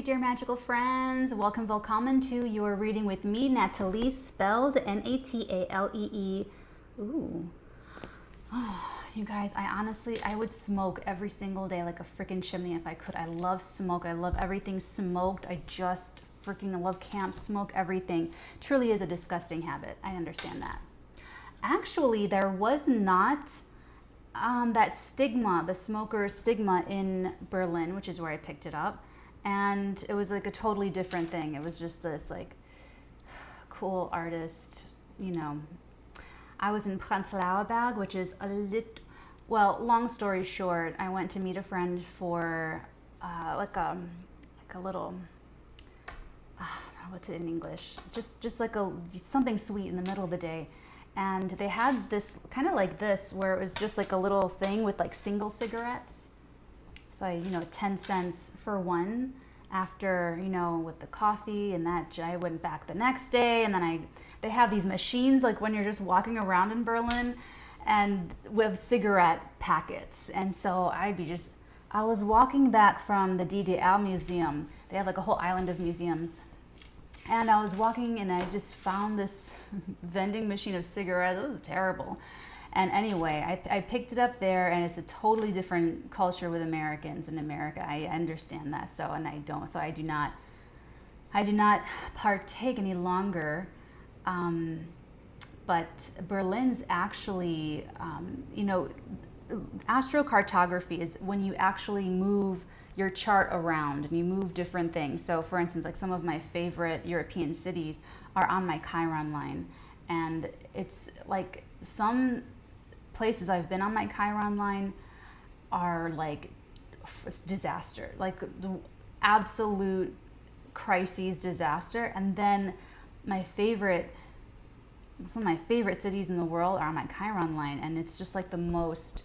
dear magical friends. Welcome, willkommen to your reading with me, Natalie, spelled Natalee. Ooh. Oh, you guys, I would smoke every single day like a freaking chimney if I could. I love smoke. I love everything smoked. I just freaking love camp, smoke everything. Truly is a disgusting habit. I understand that. Actually, there was not that stigma, the smoker stigma in Berlin, which is where I picked it up. And it was like a totally different thing. It was just this like cool artist, you know. I was in Prenzlauer Berg, which is well, long story short, I went to meet a friend for like a little, what's it in English? Just like something sweet in the middle of the day. And they had this kind of like this, where it was just like a little thing with like single cigarettes. So I, 10 cents for one after, with the coffee, and that I went back the next day. And then they have these machines like when you're just walking around in Berlin and with cigarette packets. And so I was walking back from the DDR museum. They have like a whole island of museums. And I was walking and I just found this vending machine of cigarettes. It was terrible. And anyway, I picked it up there, and it's a totally different culture with Americans in America. I understand that. So I do not partake any longer. But Berlin's actually, astrocartography is when you actually move your chart around and you move different things. So for instance, like some of my favorite European cities are on my Chiron line. And it's like some places I've been on my Chiron line are like disaster, like the absolute crises disaster. And then some of my favorite cities in the world are on my Chiron line, and it's just like the most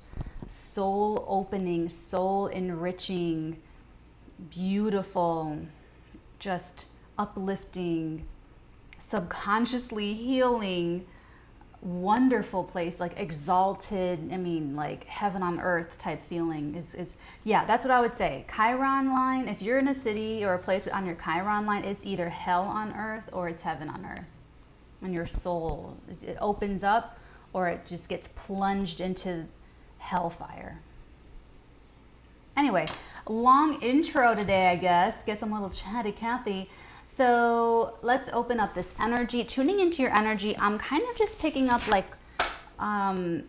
soul opening, soul enriching, beautiful, just uplifting, subconsciously healing, wonderful place, like exalted, like heaven on earth type feeling is yeah, that's what I would say. Chiron line, if you're in a city or a place on your Chiron line, it's either hell on earth or it's heaven on earth. And your soul, it opens up or it just gets plunged into hellfire. Anyway, long intro today, I guess. Guess I'm a little chatty Cathy. So let's open up this energy. Tuning into your energy, I'm kind of just picking up like, not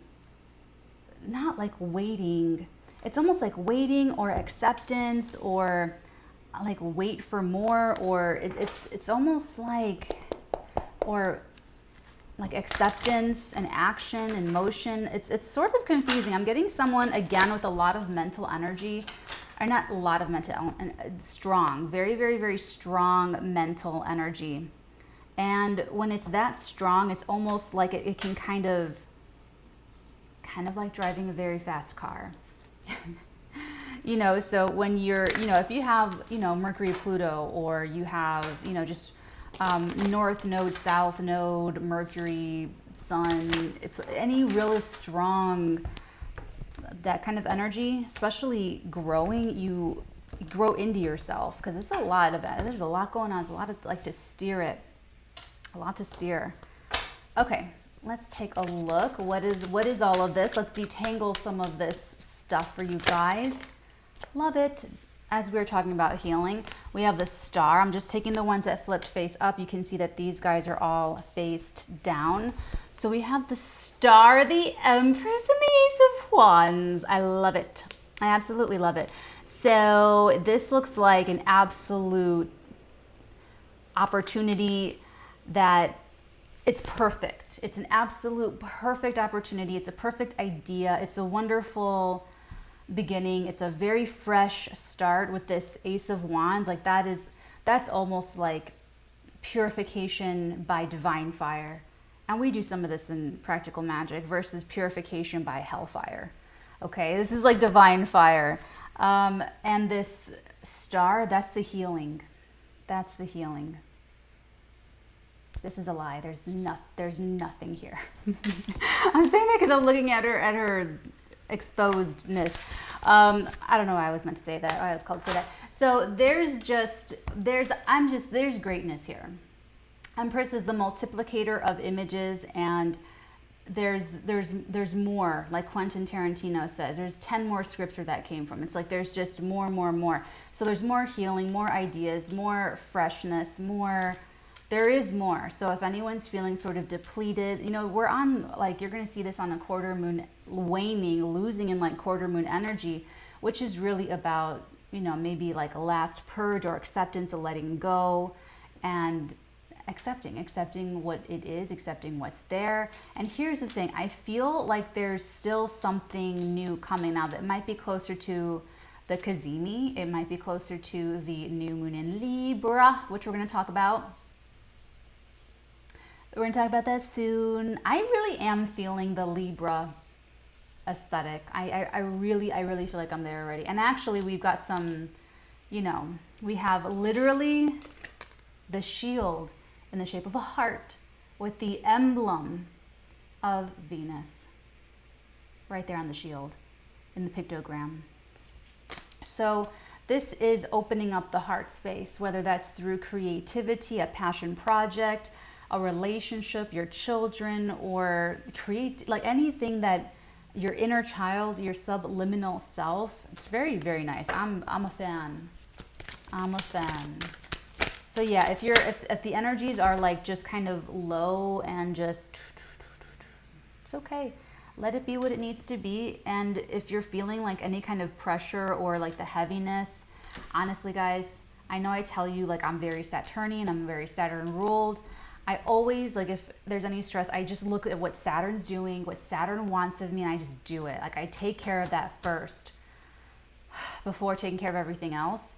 like waiting. It's almost like waiting or acceptance or like wait for more, or it's almost like, or like acceptance and action and motion. It's sort of confusing. I'm getting someone again with a lot of mental energy. Or not a lot of mental, strong, very, very, very strong mental energy. And when it's that strong, it's almost like it can kind of like driving a very fast car. So when you're, if you have, Mercury, Pluto, or you have, just North Node, South Node, Mercury, Sun, any really strong, that kind of energy, especially growing, you grow into yourself, because it's a lot of it. There's a lot going on. There's a lot of like to steer it, a lot to steer. Okay, let's take a look. What is all of this? Let's detangle some of this stuff for you guys. Love it. As we were talking about healing, we have the star. I'm just taking the ones that flipped face up. You can see that these guys are all faced down. So we have the star, the Empress, and the Ace of Wands. I love it. I absolutely love it. So this looks like an absolute opportunity that it's perfect. It's an absolute perfect opportunity. It's a perfect idea. It's a wonderful beginning. It's a very fresh start with this Ace of Wands. Like that's almost like purification by divine fire. And we do some of this in practical magic versus purification by hellfire. Okay, this is like divine fire. And this star, that's the healing. That's the healing. This is a lie. There's nothing here. I'm saying that because I'm looking at her exposedness. I don't know why I was meant to say that. Why I was called to say that. So there's greatness here. Empress is the multiplicator of images, and there's more, like Quentin Tarantino says. There's 10 more scripts where that came from. It's like there's just more. So there's more healing, more ideas, more freshness, more. There is more. So if anyone's feeling sort of depleted, you know, we're on, like, you're going to see this on a quarter moon waning, losing in like quarter moon energy, which is really about, you know, maybe like a last purge or acceptance of letting go and accepting what it is, accepting what's there. And here's the thing, I feel like there's still something new coming now that might be closer to the Kazimi. It might be closer to the new moon in Libra, which we're going to talk about. We're going to talk about that soon. I really am feeling the Libra aesthetic. I really feel like I'm there already. And actually, we've got some, you know, we have literally the shield in the shape of a heart with the emblem of Venus right there on the shield in the pictogram. So this is opening up the heart space, whether that's through creativity, a passion project, a relationship, your children, or create, like anything that your inner child, your subliminal self. It's very, very nice. I'm a fan. I'm a fan. So yeah, if the energies are like just kind of low and just, it's okay. Let it be what it needs to be. And if you're feeling like any kind of pressure or like the heaviness, honestly guys, I know I tell you like I'm very Saturnian, I'm very Saturn ruled. I always, like, if there's any stress, I just look at what Saturn's doing, what Saturn wants of me, and I just do it. Like, I take care of that first before taking care of everything else.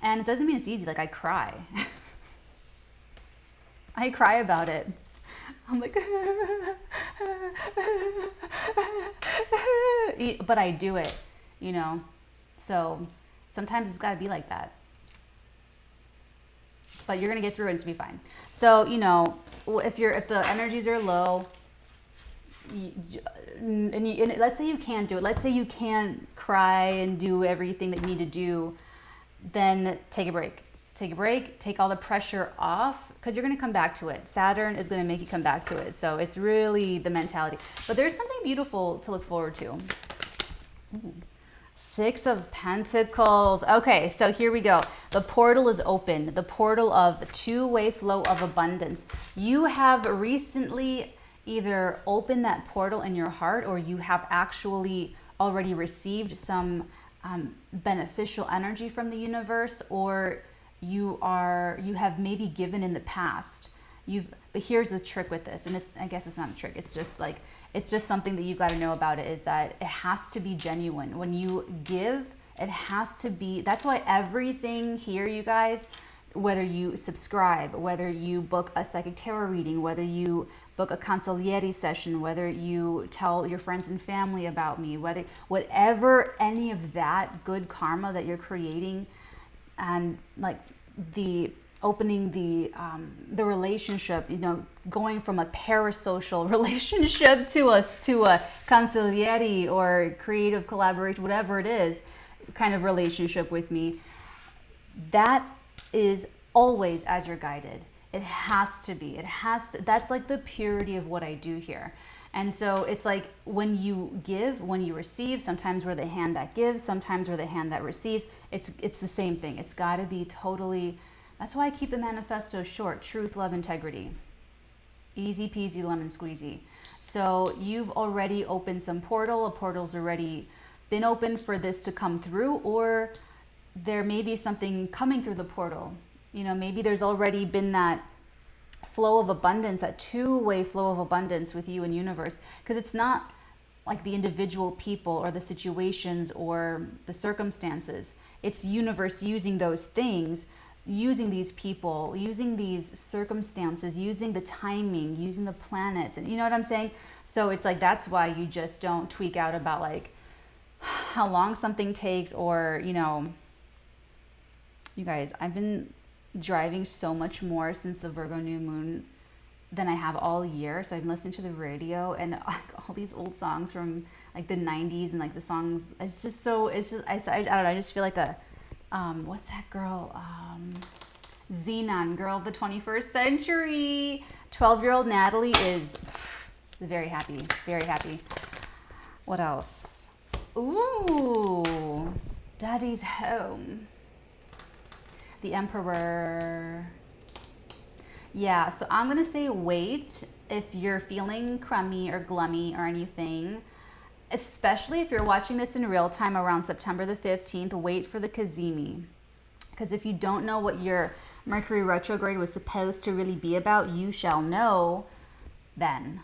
And it doesn't mean it's easy. Like, I cry. I cry about it. I'm like, but I do it, you know? So sometimes it's got to be like that. But you're gonna get through it and it's gonna be fine. So, you know, if the energies are low, and let's say you can't do it. Let's say you can't cry and do everything that you need to do. Then take a break. Take a break. Take all the pressure off, because you're gonna come back to it. Saturn is gonna make you come back to it. So it's really the mentality. But there's something beautiful to look forward to. Ooh. 6 of Pentacles. Okay, so here we go. The portal is open. The portal of two-way flow of abundance. You have recently either opened that portal in your heart, or you have actually already received some beneficial energy from the universe, or you have maybe given in the past. But here's the trick with this, and I guess it's not a trick. It's just something that you've got to know about it, is that it has to be genuine. When you give, it has to be. That's why everything here, you guys, whether you subscribe, whether you book a psychic tarot reading, whether you book a consigliere session, whether you tell your friends and family about me, whatever, any of that good karma that you're creating, and like the opening the relationship, you know, going from a parasocial relationship to a consigliere or creative collaboration, whatever it is, kind of relationship with me, that is always as you're guided. It has to be. That's like the purity of what I do here. And so it's like when you give, when you receive, sometimes we're the hand that gives, sometimes we're the hand that receives. It's the same thing. It's got to be totally. That's why I keep the manifesto short: truth, love, integrity. Easy peasy lemon squeezy. So you've already opened some portal. A portal's already been opened for this to come through, or there may be something coming through the portal. You know, maybe there's already been that flow of abundance, that two-way flow of abundance with you and universe, because it's not like the individual people or the situations or the circumstances. It's universe using those things, using these people, using these circumstances, using the timing, using the planets, and you know what I'm saying? So it's like, that's why you just don't tweak out about like how long something takes, or, you know, you guys, I've been driving so much more since the Virgo new moon than I have all year. So I'm listening to the radio and all these old songs from like the 90s and like the songs. It's just so, it's just, I don't know, I just feel like a, what's that girl? Xenon, girl of the 21st century. 12-year-old Natalie is very happy, very happy. What else? Ooh, Daddy's home. The Emperor. Yeah, so I'm gonna say wait if you're feeling crummy or glummy or anything, especially if you're watching this in real time around September the 15th, wait for the Kazemi. Because if you don't know what your Mercury retrograde was supposed to really be about, you shall know then.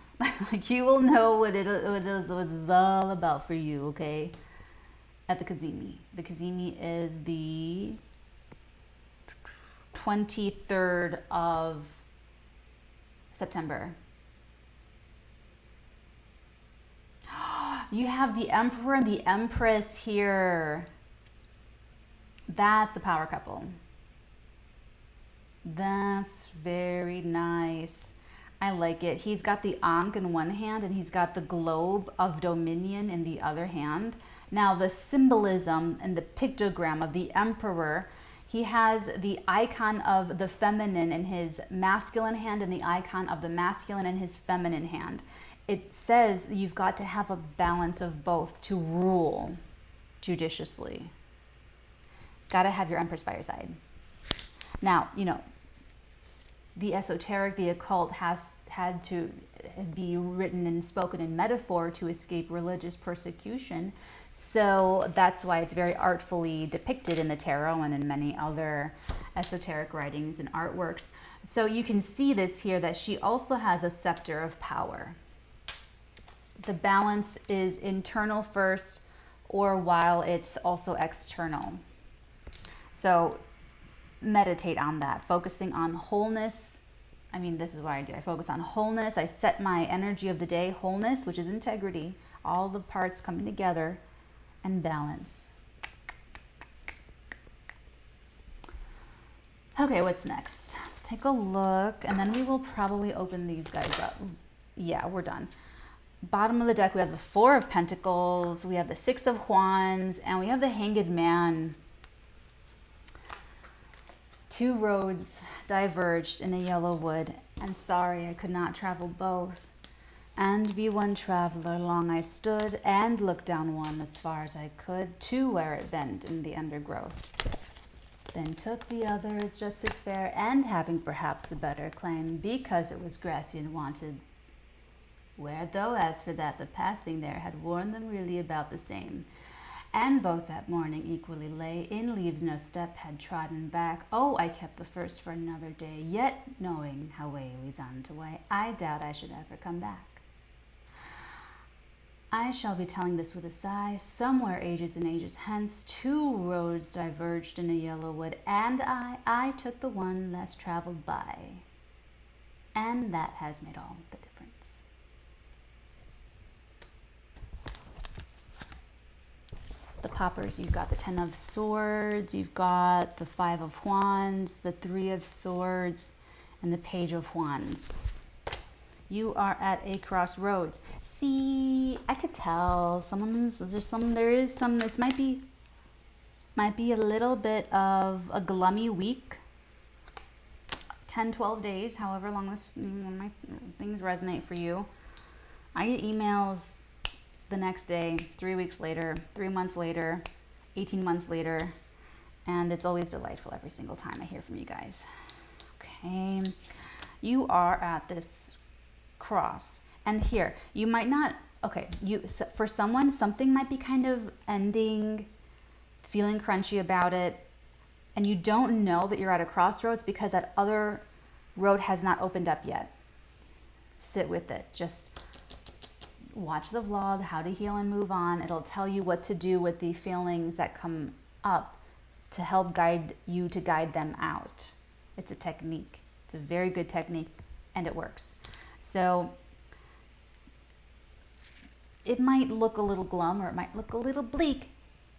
Like you will know what it's all about for you, okay? At the Kazemi. The Kazemi is the 23rd of September. You have the Emperor and the Empress here. That's a power couple. That's very nice. I like it. He's got the Ankh in one hand and he's got the globe of dominion in the other hand. Now the symbolism and the pictogram of the Emperor, he has the icon of the feminine in his masculine hand and the icon of the masculine in his feminine hand. It says you've got to have a balance of both to rule judiciously. Got to have your Empress by your side. Now, you know, the esoteric, the occult has had to be written and spoken in metaphor to escape religious persecution. So that's why it's very artfully depicted in the tarot and in many other esoteric writings and artworks. So you can see this here, that she also has a scepter of power. The balance is internal first, or while it's also external. So meditate on that, focusing on wholeness. I mean, this is what I do. I focus on wholeness. I set my energy of the day, wholeness, which is integrity, all the parts coming together, and balance. Okay, what's next? Let's take a look, and then we will probably open these guys up. Yeah, we're done. Bottom of the deck, we have the Four of Pentacles, we have the Six of Wands, and we have the Hanged Man. Two roads diverged in a yellow wood, and sorry I could not travel both. And be one traveler, long I stood, and looked down one as far as I could, to where it bent in the undergrowth. Then took the other as just as fair, and having perhaps a better claim, because it was grassy and wanted. Where though, as for that, the passing there had worn them really about the same. And both that morning equally lay, in leaves no step had trodden back. Oh, I kept the first for another day, yet knowing how way leads on to way, I doubt I should ever come back. I shall be telling this with a sigh. Somewhere ages and ages hence, two roads diverged in a yellow wood, and I took the one less traveled by. And that has made all the difference. The poppers, you've got the Ten of Swords, you've got the Five of Wands, the Three of Swords, and the Page of Wands. You are at a crossroads. See, I could tell there is some, it might be a little bit of a glummy week. 10, 12 days, however long this, my things resonate for you. I get emails the next day, 3 weeks later, 3 months later, 18 months later, and it's always delightful every single time I hear from you guys. Okay, you are at this cross, and here you might not, okay, for someone, something might be kind of ending, feeling crunchy about it, and you don't know that you're at a crossroads because that other road has not opened up yet. Sit with it. Just watch the vlog, How to Heal and Move On. It'll tell you what to do with the feelings that come up to help guide you, to guide them out. It's a technique. It's a very good technique, and it works. So it might look a little glum, or it might look a little bleak,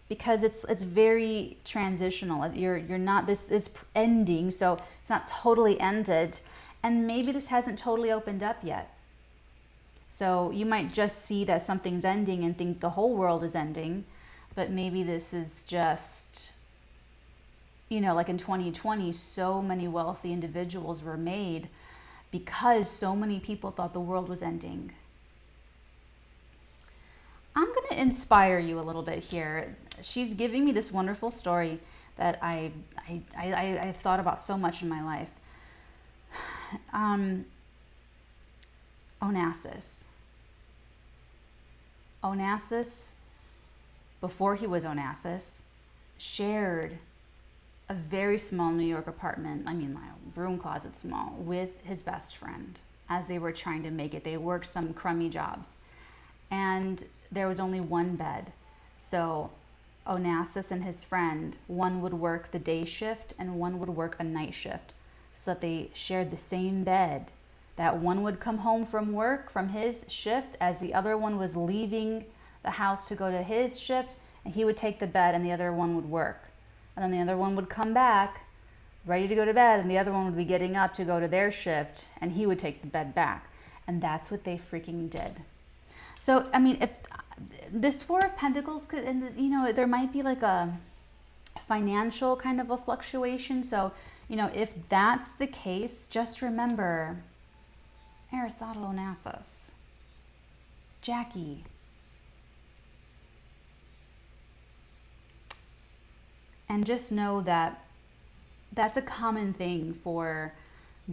because it's very transitional. You're not, this is ending, so it's not totally ended, And maybe this hasn't totally opened up yet. So you might just see that something's ending and think the whole world is ending, but maybe this is just, you know, like in 2020, so many wealthy individuals were made because so many people thought the world was ending. I'm going to inspire you a little bit here. She's giving me this wonderful story that I've thought about so much in my life. Onassis. Onassis, before he was Onassis, shared a very small New York apartment, I mean, my broom closet small, with his best friend as they were trying to make it. They worked some crummy jobs. And there was only one bed. So Onassis and his friend, one would work the day shift and one would work a night shift, so that they shared the same bed. That one would come home from work, from his shift, as the other one was leaving the house to go to his shift, and he would take the bed and the other one would work. And then the other one would come back, ready to go to bed, and the other one would be getting up to go to their shift, and he would take the bed back. And that's what they freaking did. So, I mean, if this Four of Pentacles could, and you know, there might be like a financial kind of a fluctuation. So, you know, if that's the case, just remember Aristotle Onassis, Jackie, and just know that that's a common thing for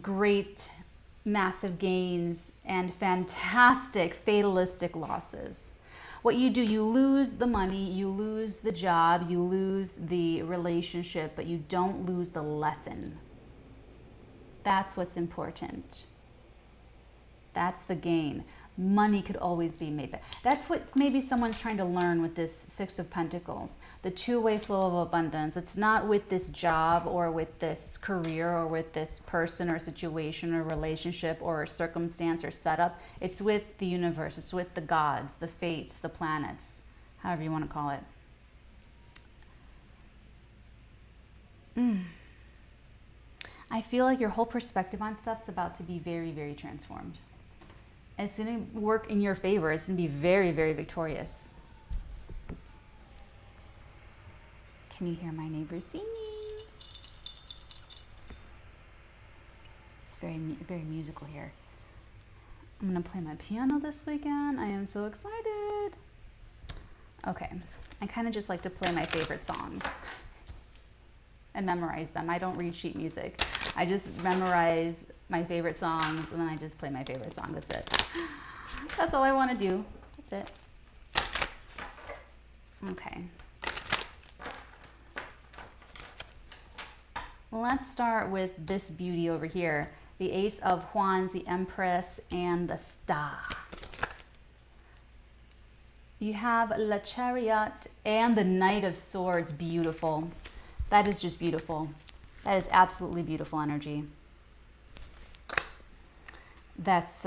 great, massive gains and fantastic fatalistic losses. What you do, you lose the money, you lose the job, you lose the relationship, but you don't lose the lesson. That's what's important. That's the gain. Money could always be made back. That's what maybe someone's trying to learn with this Six of Pentacles, the two-way flow of abundance. It's not with this job or with this career or with this person or situation or relationship or circumstance or setup. It's with the universe. It's with the gods, the fates, the planets, however you want to call it. I feel like your whole perspective on stuff's about to be very, very transformed. It's going to work in your favor. It's going to be very, very victorious. Oops. Can you hear my neighbors singing? It's very, very musical here. I'm going to play my piano this weekend. I am so excited. Okay. I kind of just like to play my favorite songs and memorize them. I don't read sheet music. I just memorize my favorite songs and then I just play my favorite song. That's it. That's all I want to do. That's it. Okay. Let's start with this beauty over here. The Ace of Wands, the Empress, and the Star. You have La Chariot and the Knight of Swords. Beautiful. That is just beautiful. That is absolutely beautiful energy. That's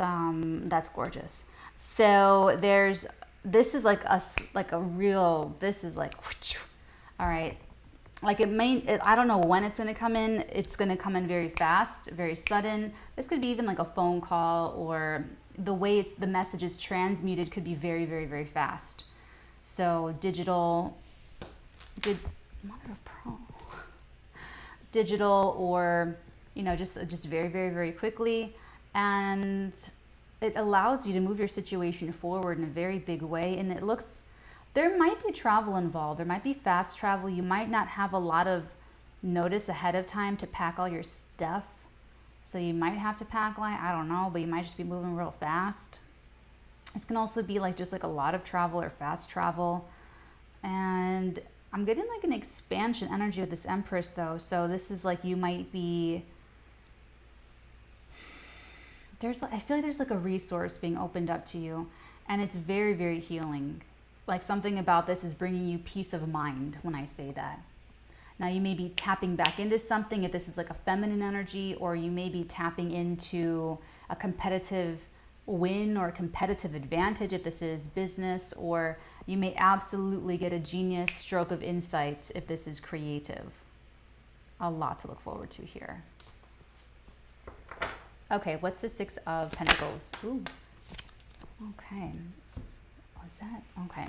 gorgeous. So this is like a real, this is like, all right. Like I don't know when it's going to come in. It's going to come in very fast, very sudden. This could be even like a phone call, or the way the message is transmuted could be very, very, very fast. So digital, mother of pearl. Digital, or you know, just very, very, very quickly, and it allows you to move your situation forward in a very big way. And it looks, there might be travel involved, there might be fast travel. You might not have a lot of notice ahead of time to pack all your stuff, so you might have to pack, like, I don't know, but you might just be moving real fast. This can also be like just like a lot of travel or fast travel. And I'm getting like an expansion energy with this Empress though. So this is like, you might be, I feel like there's like a resource being opened up to you, and it's very, very healing. Like something about this is bringing you peace of mind when I say that. Now you may be tapping back into something if this is like a feminine energy, or you may be tapping into a competitive win or competitive advantage if this is business, or you may absolutely get a genius stroke of insight if this is creative. A lot to look forward to here. Okay, what's the Six of Pentacles? Ooh. Okay. What's that? Okay.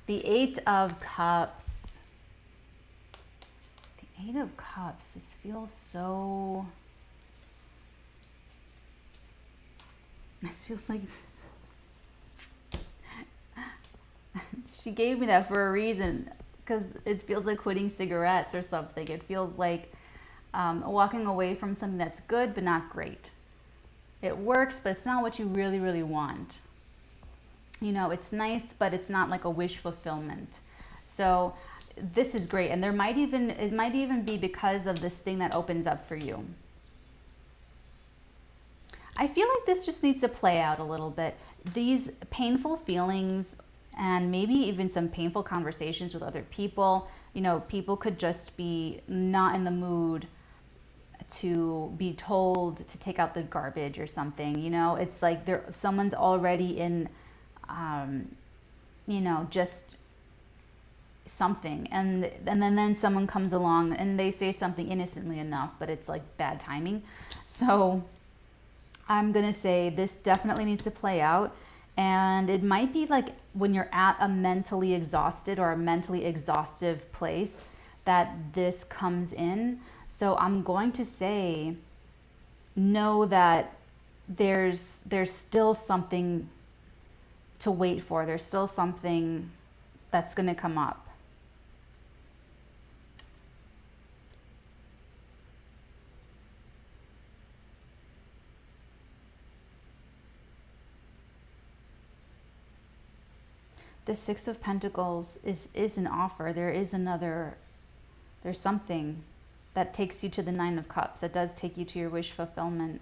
The Eight of Cups. The Eight of Cups. This feels so... This feels like... She gave me that for a reason, because it feels like quitting cigarettes or something. It feels like walking away from something that's good but not great. It works, but it's not what you really, really want. You know, it's nice, but it's not like a wish fulfillment. So this is great, and it might even be because of this thing that opens up for you. I feel like this just needs to play out a little bit. These painful feelings and maybe even some painful conversations with other people. You know, people could just be not in the mood to be told to take out the garbage or something. You know, it's like someone's already in, you know, just something, and then someone comes along and they say something innocently enough, but it's like bad timing. So I'm gonna say this definitely needs to play out. And it might be like when you're at a mentally exhausted or a mentally exhaustive place that this comes in. So I'm going to say, know that there's still something to wait for. There's still something that's going to come up. The Six of Pentacles is an offer. There's something that takes you to the Nine of Cups. That does take you to your wish fulfillment.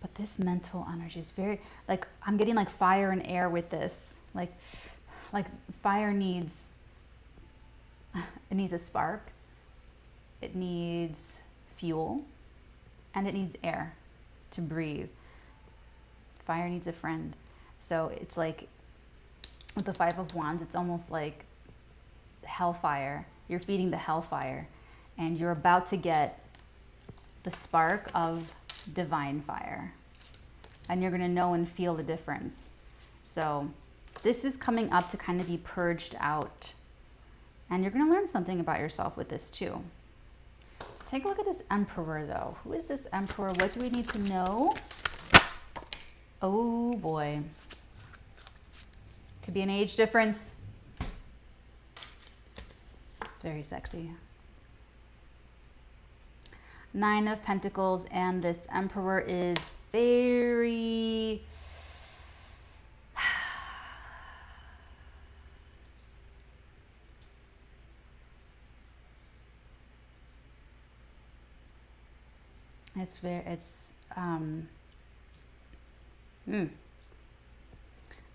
But this mental energy is very, like, I'm getting like fire and air with this. Like fire needs, it needs a spark. It needs fuel. And it needs air to breathe. Fire needs a friend. So it's like with the Five of Wands, it's almost like hellfire. You're feeding the hellfire, and you're about to get the spark of divine fire, and you're going to know and feel the difference. So this is coming up to kind of be purged out, and you're going to learn something about yourself with this too. Let's take a look at this Emperor though. Who is this Emperor? What do we need to know? Oh boy. Could be an age difference. Very sexy. Nine of Pentacles, and this Emperor is very...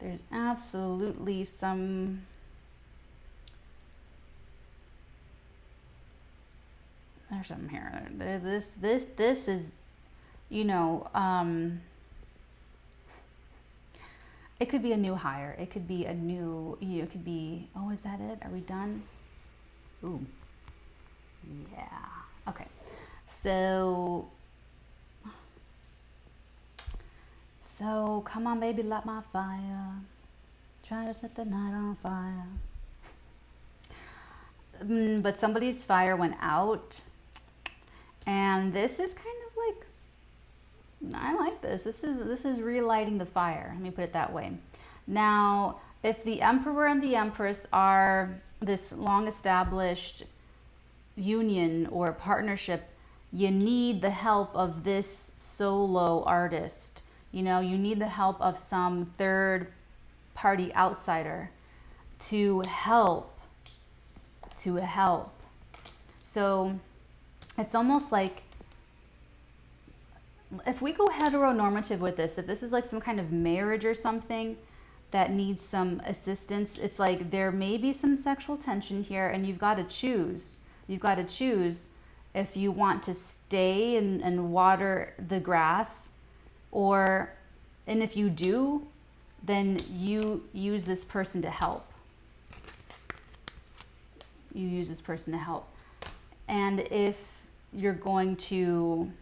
There's absolutely some... There's something here. This is, you know, it could be a new hire. It could be a new, you know, it could be, oh, is that it? Are we done? Ooh. Yeah. Okay. So come on, baby, light my fire. Try to set the night on fire. But somebody's fire went out. And this is kind of like, I like this. This is relighting the fire. Let me put it that way. Now, if the Emperor and the Empress are this long-established union or partnership, you need the help of this solo artist. You know, you need the help of some third-party outsider to help. So it's almost like, if we go heteronormative with this, if this is like some kind of marriage or something that needs some assistance, it's like there may be some sexual tension here, and you've got to choose. You've got to choose if you want to stay and water the grass, and if you do, then you use this person to help. You use this person to help. And if you're going to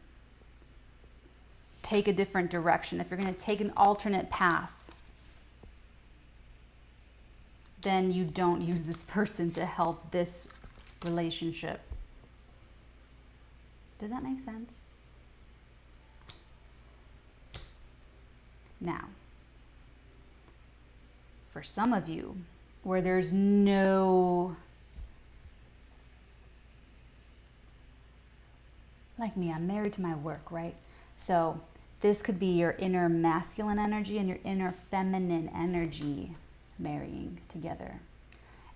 take a different direction, if you're going to take an alternate path, then you don't use this person to help this relationship. Does that make sense? Now, for some of you, where there's no, like me, I'm married to my work, right? So this could be your inner masculine energy and your inner feminine energy marrying together.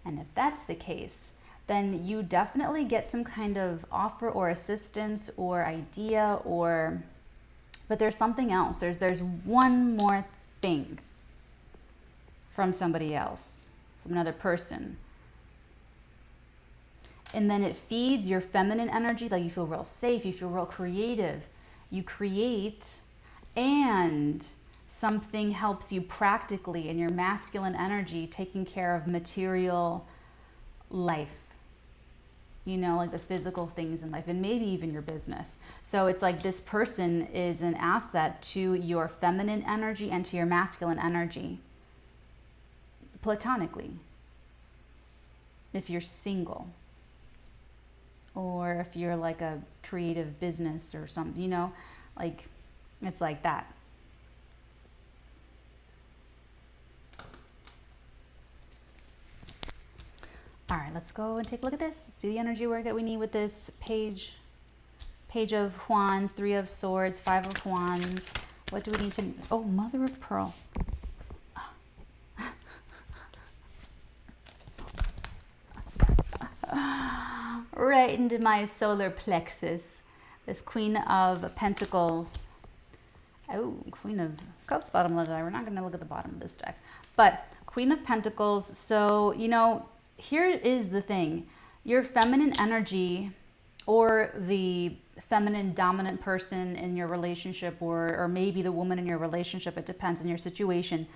And if that's the case, then you definitely get some kind of offer or assistance or idea, or, but there's something else. There's one more thing from somebody else, from another person. And then it feeds your feminine energy, like you feel real safe, you feel real creative. You create, and something helps you practically in your masculine energy, taking care of material life, you know, like the physical things in life, and maybe even your business. So it's like this person is an asset to your feminine energy and to your masculine energy, platonically, if you're single, or if you're like a creative business or something, you know, like it's like that. All right, let's go and take a look at this. Let's do the energy work that we need with this page. Page of Wands, 3 of Swords, 5 of Wands. What do we need to, oh, Mother of Pearl. Right into my solar plexus. This Queen of Pentacles. Oh, Queen of Cups, bottom of the deck. We're not going to look at the bottom of this deck. But Queen of Pentacles. So, you know, here is the thing. Your feminine energy, or the feminine dominant person in your relationship, or maybe the woman in your relationship, it depends on your situation,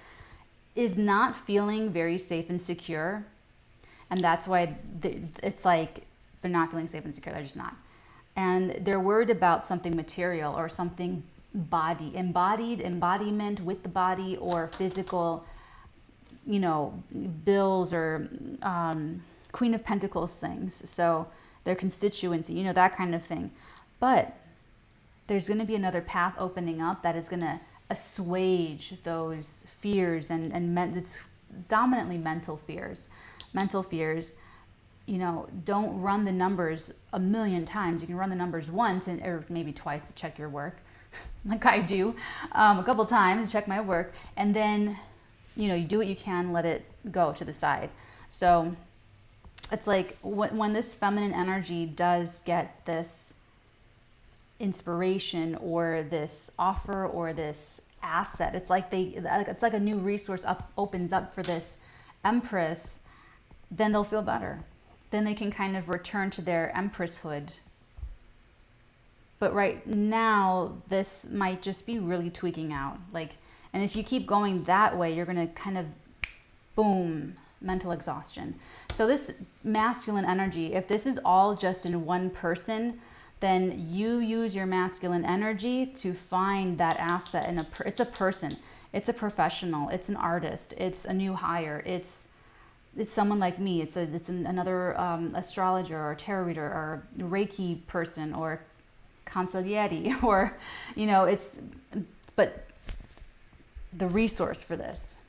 is not feeling very safe and secure. And that's why it's like they're not feeling safe and secure. They're just not. And they're worried about something material or something embodiment with the body, or physical, you know, bills, or Queen of Pentacles things. So their constituency, you know, that kind of thing. But there's going to be another path opening up that is going to assuage those fears, and it's dominantly mental fears. Mental fears, you know, don't run the numbers a million times. You can run the numbers once, or maybe twice to check your work, like I do, a couple times to check my work, and then, you know, you do what you can, let it go to the side. So it's like when this feminine energy does get this inspiration, or this offer, or this asset, it's like a new resource opens up for this Empress, then they'll feel better. Then they can kind of return to their Empresshood. But right now, this might just be really tweaking out. Like, and if you keep going that way, you're going to kind of, boom, mental exhaustion. So this masculine energy, if this is all just in one person, then you use your masculine energy to find that asset in it's a person, it's a professional, it's an artist, it's a new hire, it's someone like me, it's another astrologer or tarot reader or Reiki person or consigliere, or, you know, but the resource for this,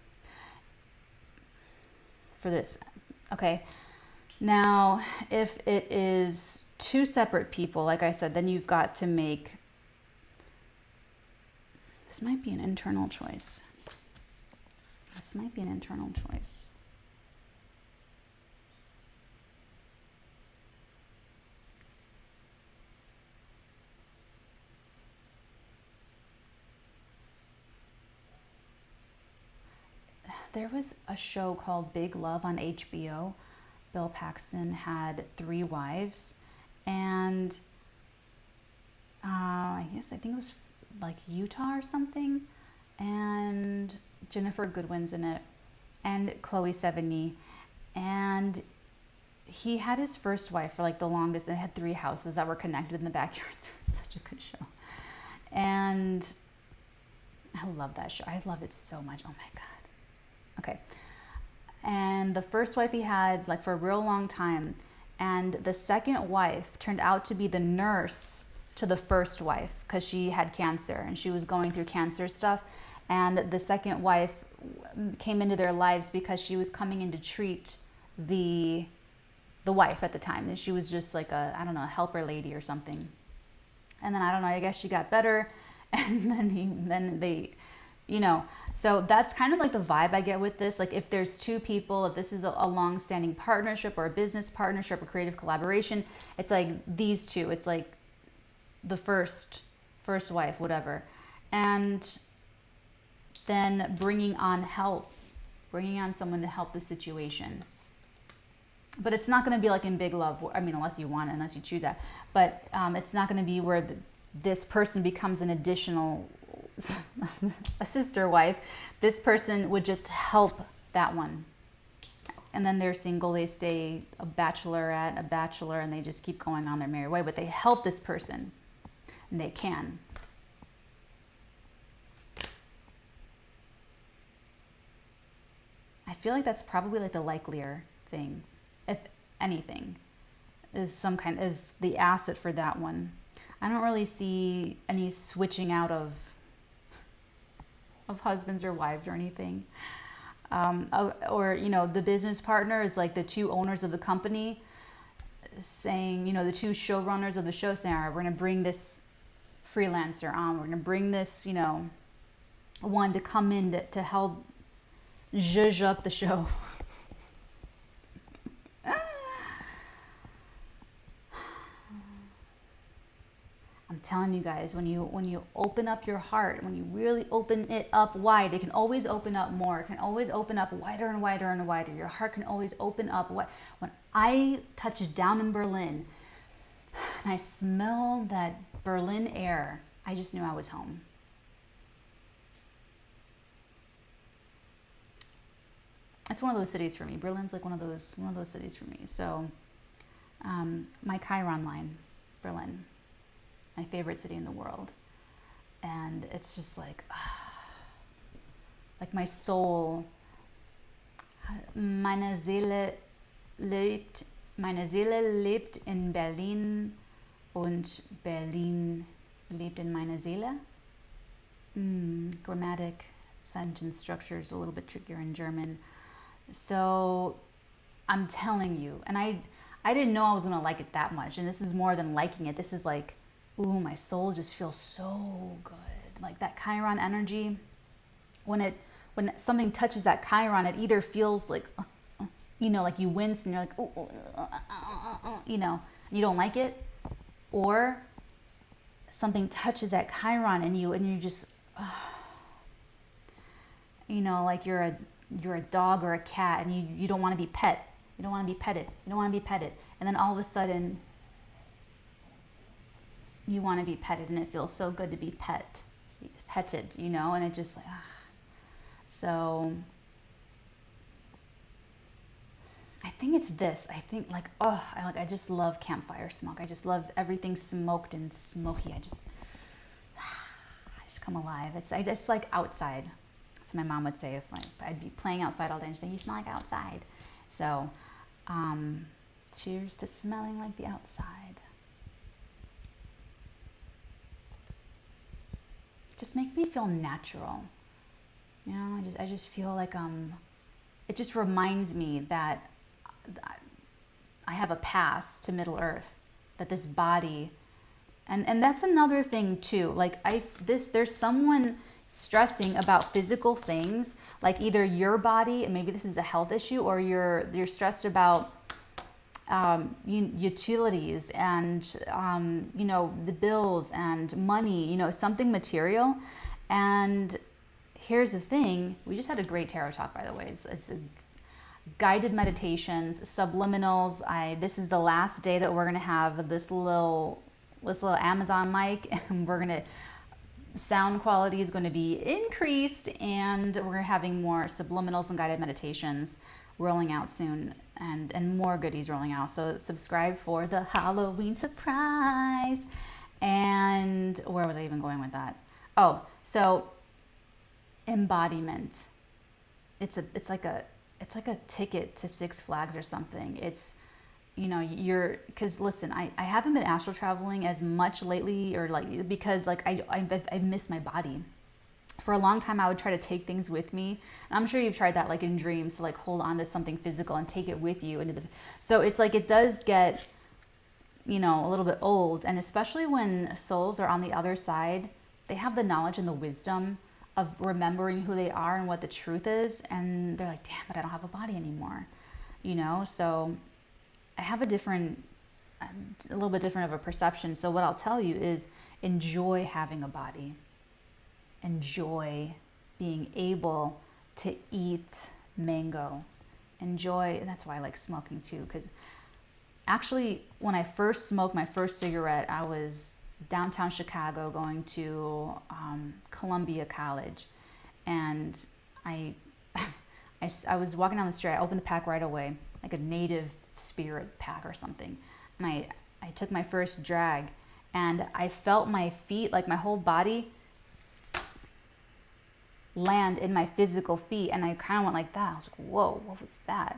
okay? Now, if it is two separate people, like I said, then you've got to make, this might be an internal choice. This might be an internal choice. There was a show called Big Love on HBO. Bill Paxton had 3 wives, and I think it was like Utah or something, and Jennifer Goodwin's in it, and Chloe Sevigny, and he had his first wife for like the longest, and had 3 houses that were connected in the backyard. So it was such a good show. And I love that show. I love it so much. Oh my God. Okay. And the first wife he had like for a real long time. And the second wife turned out to be the nurse to the first wife because she had cancer and she was going through cancer stuff. And the second wife came into their lives because she was coming in to treat the wife at the time. And she was just like a, I don't know, a helper lady or something. And then I don't know, I guess she got better. And then they, you know, so that's kind of like the vibe I get with this. Like if there's 2 people, if this is a long-standing partnership or a business partnership or creative collaboration, it's like these 2. It's like the first wife, whatever. And then bringing on help, bringing on someone to help the situation. But it's not going to be like in big love. I mean, unless you want it, unless you choose that. But it's not going to be where this person becomes an additional, a sister wife. This person would just help that one. And then they're single, they stay a bachelorette, a bachelor, and they just keep going on their merry way. But they help this person, and they can. I feel like that's probably like the likelier thing, if anything, is the asset for that one. I don't really see any switching out of husbands or wives or anything. Or, you know, the business partner is like the 2 owners of the company saying, you know, the 2 showrunners of the show saying, all right, we're going to bring this freelancer on. We're going to bring this, you know, one to come in to help zhuzh up the show. I'm telling you guys, when you open up your heart, when you really open it up wide, it can always open up more. It can always open up wider and wider and wider. Your heart can always open up. When I touched down in Berlin and I smelled that Berlin air, I just knew I was home. It's one of those cities for me. Berlin's like one of those cities for me. So, my Chiron line, Berlin. My favorite city in the world. And it's just like my soul, meine Seele lebt in Berlin und Berlin lebt in meiner Seele. Grammatic sentence structure is a little bit trickier in German. So I'm telling you, and I didn't know I was gonna like it that much. And this is more than liking it. This is like, ooh, my soul just feels so good. Like that Chiron energy, when something touches that Chiron, it either feels like, you know, like you wince and you're like, you know, and you don't like it, or something touches that Chiron and you just, you know, like you're a dog or a cat and you don't want to be pet. You don't want to be petted. You don't want to be petted. And then all of a sudden, you want to be petted, and it feels so good to be petted, you know, and it just like, So I think it's this. I think like, I just love campfire smoke. I just love everything smoked and smoky. I just come alive. I just like outside. So my mom would say if I'd be playing outside all day and she'd say, you smell like outside. So, cheers to smelling like the outside. Just makes me feel natural. You know, I just feel like it just reminds me that I have a pass to Middle Earth, that this body, and that's another thing too. Like there's someone stressing about physical things, like either your body, and maybe this is a health issue, or you're stressed about utilities and you know, the bills and money, you know, something material. And here's the thing, we just had a great tarot talk, by the way. It's a guided meditations, subliminals. This is the last day that we're gonna have this little Amazon mic, and sound quality is going to be increased, and we're having more subliminals and guided meditations rolling out soon, and more goodies rolling out. So subscribe for the Halloween surprise. And where was I even going with that? Oh, so embodiment. It's like a ticket to Six Flags or something. It's, you know, because listen, I haven't been astral traveling as much lately, or like, because like I miss my body. For a long time, I would try to take things with me. And I'm sure you've tried that, like in dreams, to like hold on to something physical and take it with you into the. So it's like it does get, you know, a little bit old, and especially when souls are on the other side, they have the knowledge and the wisdom of remembering who they are and what the truth is, and they're like, damn, but I don't have a body anymore, you know. So I have a little bit different of a perception. So what I'll tell you is, enjoy having a body. Enjoy being able to eat mango. Enjoy, and that's why I like smoking too, because actually when I first smoked my first cigarette, I was downtown Chicago going to Columbia College, and I was walking down the street. I opened the pack right away, like a native spirit pack or something, and I took my first drag, and I felt my feet, like my whole body, land in my physical feet, and I kind of went like that. I was like, whoa, what was that?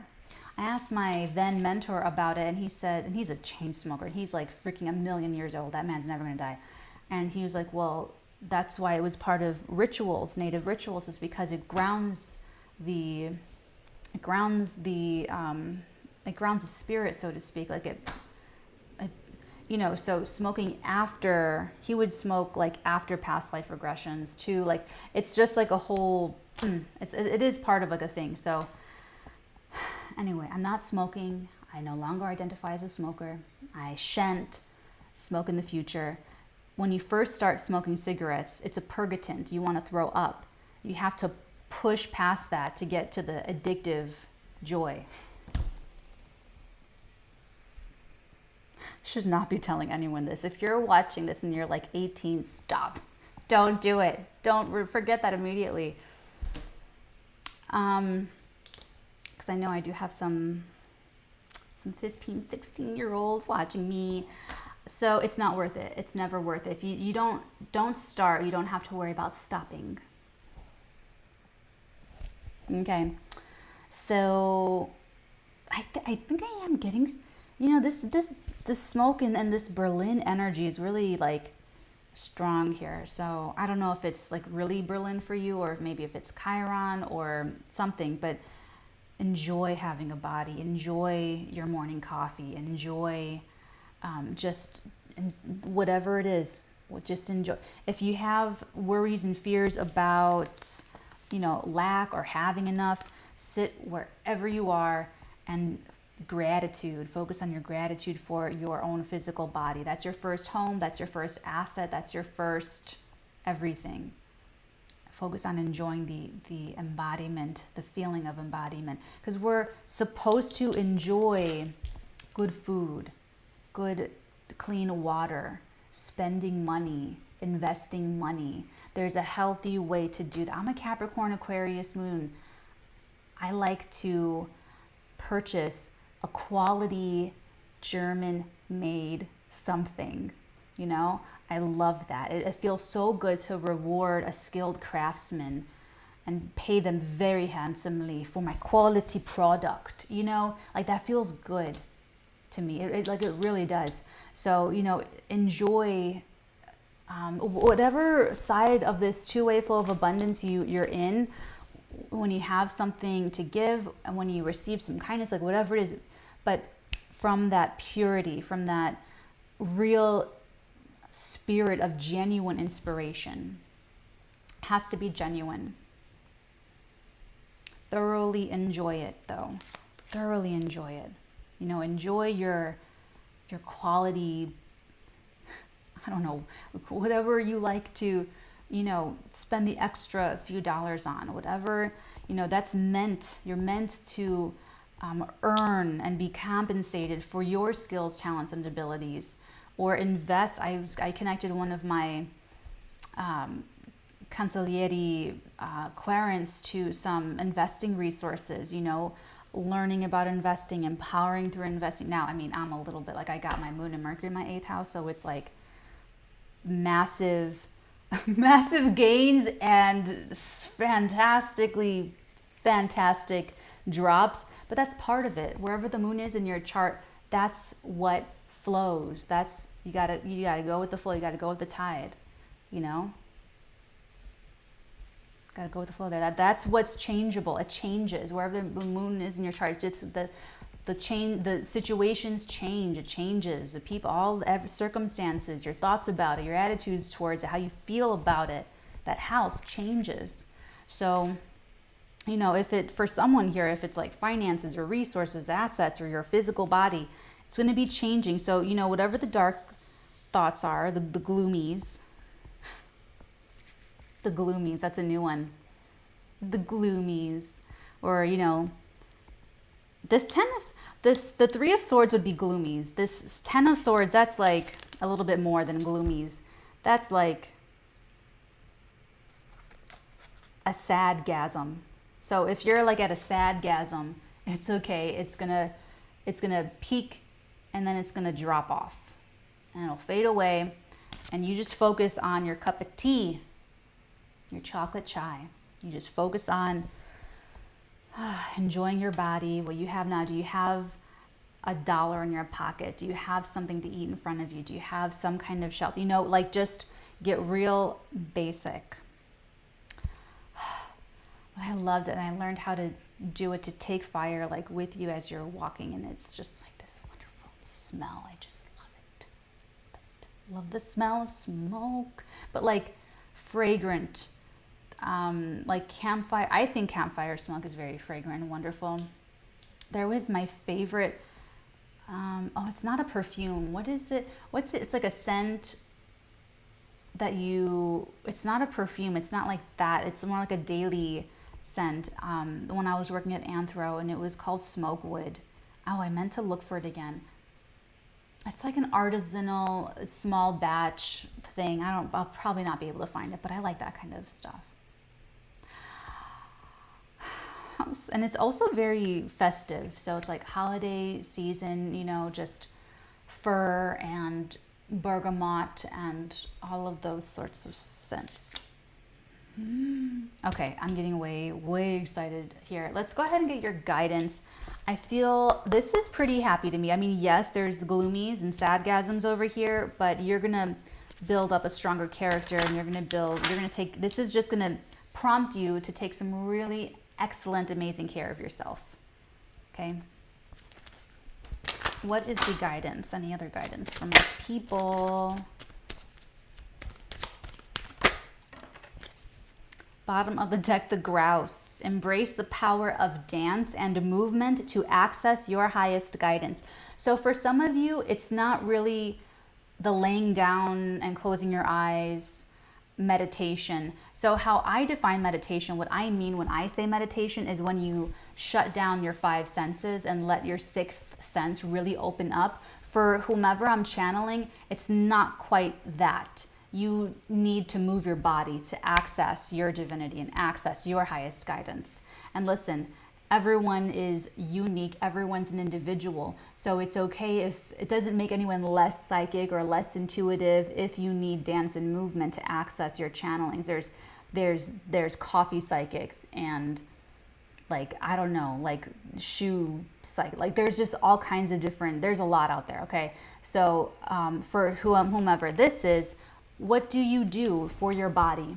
I asked my then mentor about it, and he said, and he's a chain smoker, he's like freaking 1,000,000 years old, that man's never gonna die. And he was like, well, that's why it was part of rituals, native rituals, is because it grounds the spirit, so to speak. Like it, you know, so smoking after, he would smoke like after past life regressions too. Like it's just like a whole, it is part of like a thing. So anyway, I'm not smoking. I no longer identify as a smoker. I shan't smoke in the future. When you first start smoking cigarettes, it's a purgative. You want to throw up. You have to push past that to get to the addictive joy. Should not be telling anyone this. If you're watching this and you're like 18, stop. Don't do it. Don't forget that immediately. Because I know I do have some 15, 16-year-olds watching me. So it's not worth it. It's never worth it. If you don't start, you don't have to worry about stopping. Okay. So I think I am getting, you know, this smoke and this Berlin energy is really like strong here. So I don't know if it's like really Berlin for you, or maybe if it's Chiron or something, but enjoy having a body, enjoy your morning coffee, enjoy just whatever it is, just enjoy. If you have worries and fears about, you know, lack or having enough, sit wherever you are and focus on your gratitude for your own physical body. That's your first home, that's your first asset, that's your first everything. Focus on enjoying the embodiment, the feeling of embodiment, because we're supposed to enjoy good food, good clean water, spending money, investing money. There's a healthy way to do that. I'm a Capricorn Aquarius moon. I like to purchase a quality German made something, you know. I love that. It feels so good to reward a skilled craftsman and pay them very handsomely for my quality product, you know. Like that feels good to me. It really does. So, you know, enjoy whatever side of this two-way flow of abundance you're in. When you have something to give and when you receive some kindness, like whatever it is, but from that purity, from that real spirit of genuine inspiration. It has to be genuine. Thoroughly enjoy it though. Thoroughly enjoy it. You know, enjoy your quality, I don't know, whatever you like to, you know, spend the extra few dollars on, whatever, you know, you're meant to earn and be compensated for your skills, talents, and abilities, or invest. I connected one of my consiglieri querents to some investing resources, you know, learning about investing, empowering through investing. Now, I mean, I'm a little bit like, I got my moon and Mercury in my 8th house, so it's like massive, massive gains and fantastic drops. But that's part of it. Wherever the moon is in your chart, that's what flows. That's, you gotta go with the flow. You gotta go with the tide, you know? Gotta go with the flow there. That's what's changeable. It changes wherever the moon is in your chart. It's the situations change. It changes. The people, circumstances, your thoughts about it, your attitudes towards it, how you feel about it. That house changes. So, you know, if it, for someone here, if it's like finances or resources, assets, or your physical body, it's going to be changing. So, you know, whatever the dark thoughts are, the gloomies. The gloomies, that's a new one. The gloomies. Or, you know, the 3 of Swords would be gloomies. This 10 of Swords, that's like a little bit more than gloomies. That's like a sadgasm. So if you're like at a sadgasm, it's okay. It's gonna peak and then it's gonna drop off. And it'll fade away. And you just focus on your cup of tea, your chocolate chai. You just focus on enjoying your body, what you have now. Do you have $1 in your pocket? Do you have something to eat in front of you? Do you have some kind of shelter? You know, like, just get real basic. I loved it, and I learned how to do it, to take fire like with you as you're walking, and it's just like this wonderful smell. I just love it. Love the smell of smoke, but like fragrant, like campfire. I think campfire smoke is very fragrant and wonderful. There was my favorite, oh, it's not a perfume. What is it? What's it? It's like a scent that it's not a perfume. It's not like that. It's more like a daily scent. When I was working at Anthro, and it was called Smokewood. Oh, I meant to look for it again. It's like an artisanal, small batch thing. I'll probably not be able to find it, but I like that kind of stuff. And it's also very festive. So it's like holiday season, you know, just fir and bergamot and all of those sorts of scents. Okay, I'm getting way excited here. Let's go ahead and get your guidance. I feel this is pretty happy to me. I mean, yes, there's gloomies and sadgasms over here, but you're gonna build up a stronger character, and this is just gonna prompt you to take some really excellent, amazing care of yourself. Okay. What is the guidance? Any other guidance from my people? Bottom of the deck, the grouse. Embrace the power of dance and movement to access your highest guidance. So for some of you, it's not really the laying down and closing your eyes meditation. So how I define meditation, what I mean when I say meditation, is when you shut down your 5 senses and let your 6th sense really open up. For whomever I'm channeling, it's not quite that. You need to move your body to access your divinity and access your highest guidance. And listen, everyone is unique. Everyone's an individual. So it's okay if it doesn't make anyone less psychic or less intuitive if you need dance and movement to access your channelings. There's coffee psychics and, like, I don't know, like shoe psychic. Like, there's just all kinds of different, there's a lot out there, okay? So for whomever this is, what do you do for your body?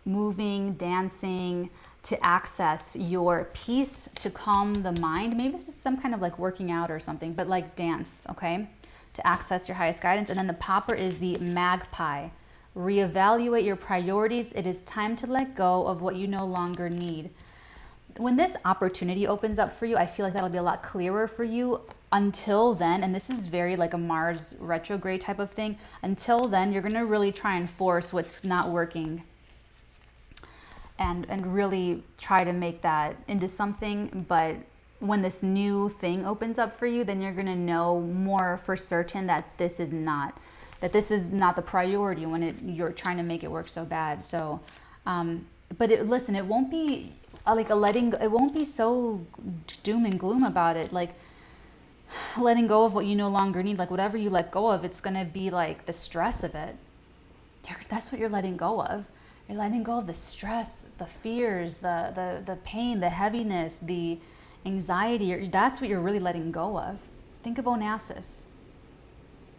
Moving, dancing, to access your peace, to calm the mind. Maybe this is some kind of like working out or something, but like dance, okay? To access your highest guidance. And then the popper is the magpie. Reevaluate your priorities. It is time to let go of what you no longer need. When this opportunity opens up for you, I feel like that'll be a lot clearer for you. Until then, and this is very like a Mars retrograde type of thing, until then, you're going to really try and force what's not working and really try to make that into something. But when this new thing opens up for you, then you're going to know more for certain that this is not the priority when you're trying to make it work so bad. So, but listen, it won't be like a letting, it won't be so doom and gloom about it. Like letting go of what you no longer need, like whatever you let go of, it's going to be like the stress of it. That's what you're letting go of. You're letting go of the stress, the fears, the pain, the heaviness, the anxiety. That's what you're really letting go of. Think of Onassis.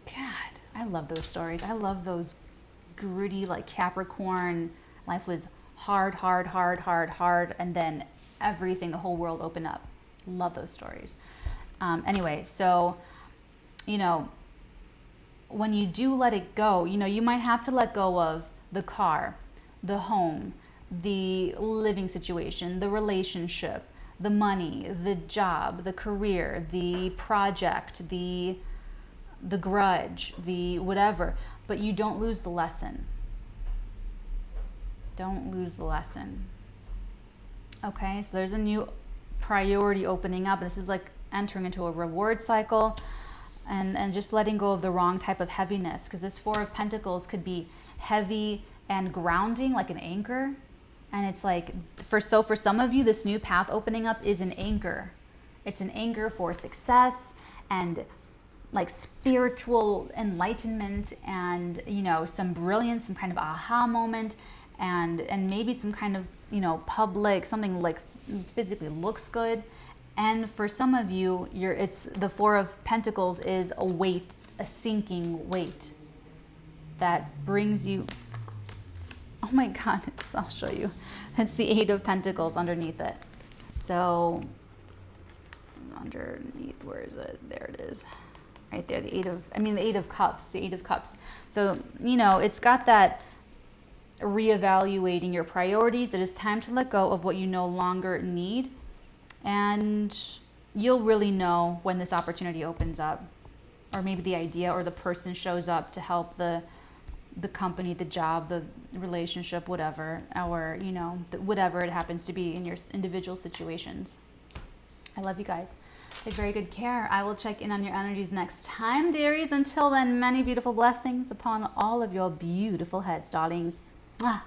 God, I love those stories. I love those gritty, like Capricorn. Life was hard, and then everything, the whole world opened up. Love those stories. Anyway, so, you know, when you do let it go, you know, you might have to let go of the car, the home, the living situation, the relationship, the money, the job, the career, the project, the grudge, the whatever, but you don't lose the lesson. Don't lose the lesson. Okay, so there's a new priority opening up. This is like entering into a reward cycle, and just letting go of the wrong type of heaviness, because this Four of Pentacles could be heavy and grounding, like an anchor. And it's like, for some of you, this new path opening up is an anchor. It's an anchor for success and like spiritual enlightenment, and, you know, some brilliance, some kind of aha moment, and maybe some kind of, you know, public, something like physically looks good. And for some of you, it's the Four of Pentacles is a weight, a sinking weight that brings you, oh my God, I'll show you. It's the Eight of Pentacles underneath it. So underneath, where is it? There it is. Right there, the Eight of Cups, the Eight of Cups. So, you know, it's got that reevaluating your priorities. It is time to let go of what you no longer need. And you'll really know when this opportunity opens up, or maybe the idea or the person shows up to help the company, the job, the relationship, whatever, or, you know, whatever it happens to be in your individual situations. I love you guys. Take very good care. I will check in on your energies next time, dearies. Until then, many beautiful blessings upon all of your beautiful heads, darlings. Mwah.